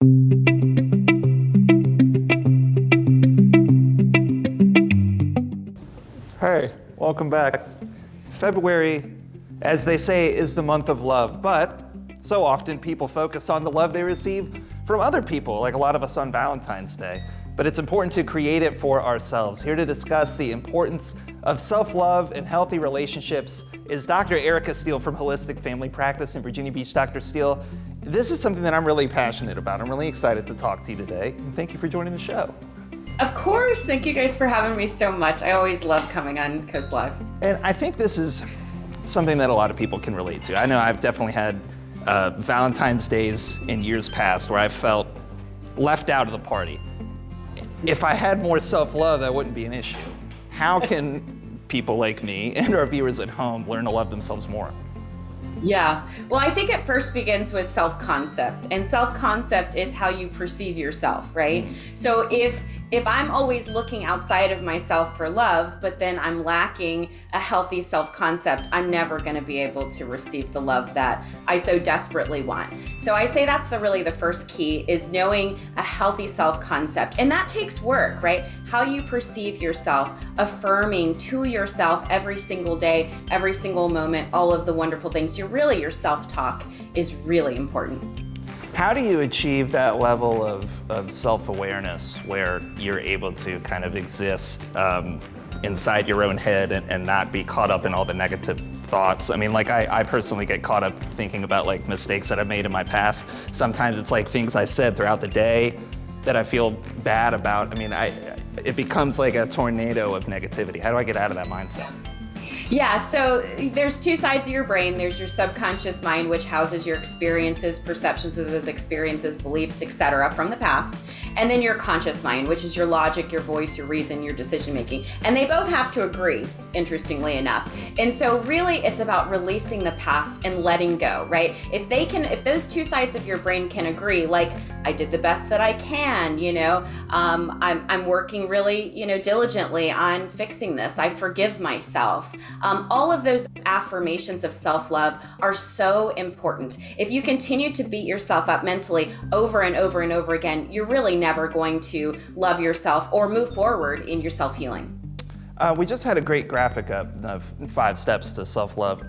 Hey, welcome back. February, as they say, is the month of love, but so often people focus on the love they receive from other people, like a lot of us on Valentine's Day. But it's important to create it for ourselves. Here to discuss the importance of self-love and healthy relationships is Dr. Erica Steele from Holistic Family Practice in Virginia Beach. Dr. Steele, this is something that I'm really passionate about. I'm really excited to talk to you today, and thank you for joining the show. Of course. Thank you guys for having me so much. I always love coming on Coast Live. And I think this is something that a lot of people can relate to. I know I've definitely had Valentine's days in years past where I felt left out of the party. If I had more self-love, that wouldn't be an issue. How can people like me and our viewers at home learn to love themselves more? Yeah. Well, I think it first begins with self-concept, and self-concept is how you perceive yourself, right? So if I'm always looking outside of myself for love, but then I'm lacking a healthy self-concept, I'm never going to be able to receive the love that I so desperately want. So I say that's really the first key, is knowing a healthy self-concept. And that takes work, right? How you perceive yourself, affirming to yourself every single day, every single moment, all of the wonderful things. Your self-talk is really important. How do you achieve that level of self-awareness where you're able to kind of exist inside your own head and not be caught up in all the negative thoughts? I mean, like I personally get caught up thinking about like mistakes that I've made in my past. Sometimes it's like things I said throughout the day that I feel bad about. I mean, it becomes like a tornado of negativity. How do I get out of that mindset? Yeah, so there's two sides of your brain. There's your subconscious mind, which houses your experiences, perceptions of those experiences, beliefs, etc. from the past. And then your conscious mind, which is your logic, your voice, your reason, your decision making. And they both have to agree, interestingly enough. And so really it's about releasing the past and letting go, right? If those two sides of your brain can agree, like I did the best that I can, I'm working really, diligently on fixing this. I forgive myself. All of those affirmations of self-love are so important. If you continue to beat yourself up mentally over and over and over again, you're really never going to love yourself or move forward in your self-healing. We just had a great graphic up of 5 steps to self-love.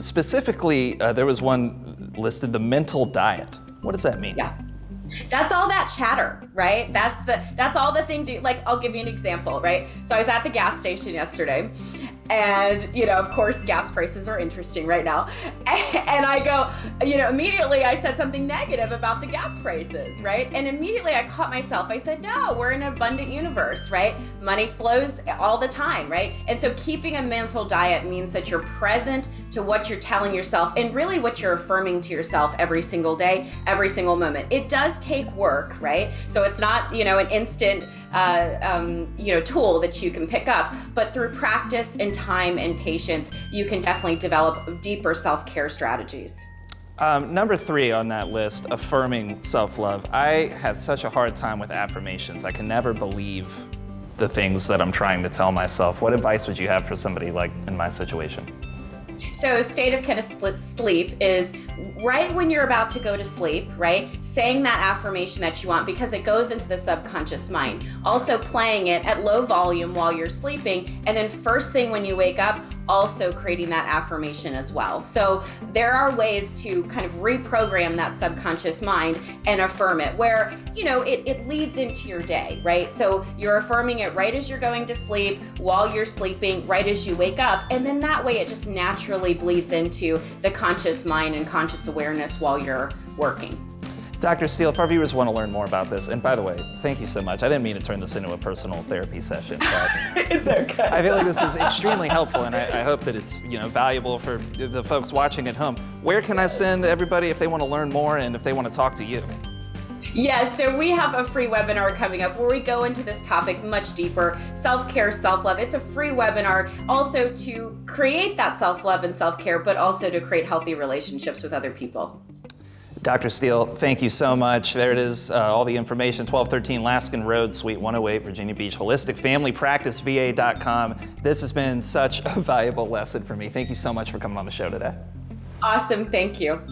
Specifically, there was one listed, the mental diet. What does that mean? Yeah. That's all that chatter, right? That's all the things I'll give you an example, right? So I was at the gas station yesterday, and of course gas prices are interesting right now. And I go, immediately I said something negative about the gas prices, right? And immediately I caught myself. I said, no, we're in an abundant universe, right? Money flows all the time, right? And so keeping a mental diet means that you're present to what you're telling yourself and really what you're affirming to yourself every single day, every single moment. It does take work, right? So it's not, an instant, tool that you can pick up, but through practice and time and patience, you can definitely develop deeper self-care strategies. Number 3 on that list, affirming self-love. I have such a hard time with affirmations. I can never believe the things that I'm trying to tell myself. What advice would you have for somebody like in my situation? So state of kind of sleep is right when you're about to go to sleep, right? Saying that affirmation that you want, because it goes into the subconscious mind. Also playing it at low volume while you're sleeping, and then first thing when you wake up, also creating that affirmation as well. So there are ways to kind of reprogram that subconscious mind and affirm it where, it leads into your day, right? So you're affirming it right as you're going to sleep, while you're sleeping, right as you wake up. And then that way it just naturally bleeds into the conscious mind and conscious awareness while you're working. Dr. Steele, if our viewers want to learn more about this, and by the way, thank you so much. I didn't mean to turn this into a personal therapy session, but it's okay. I feel like this is extremely helpful, and I hope that it's valuable for the folks watching at home. Where can I send everybody if they want to learn more and if they want to talk to you? Yes, so we have a free webinar coming up where we go into this topic much deeper, self-care, self-love. It's a free webinar also to create that self-love and self-care, but also to create healthy relationships with other people. Dr. Steele, thank you so much. There it is, all the information, 1213 Laskin Road, Suite 108, Virginia Beach, holisticfamilypracticeva.com. This has been such a valuable lesson for me. Thank you so much for coming on the show today. Awesome, thank you.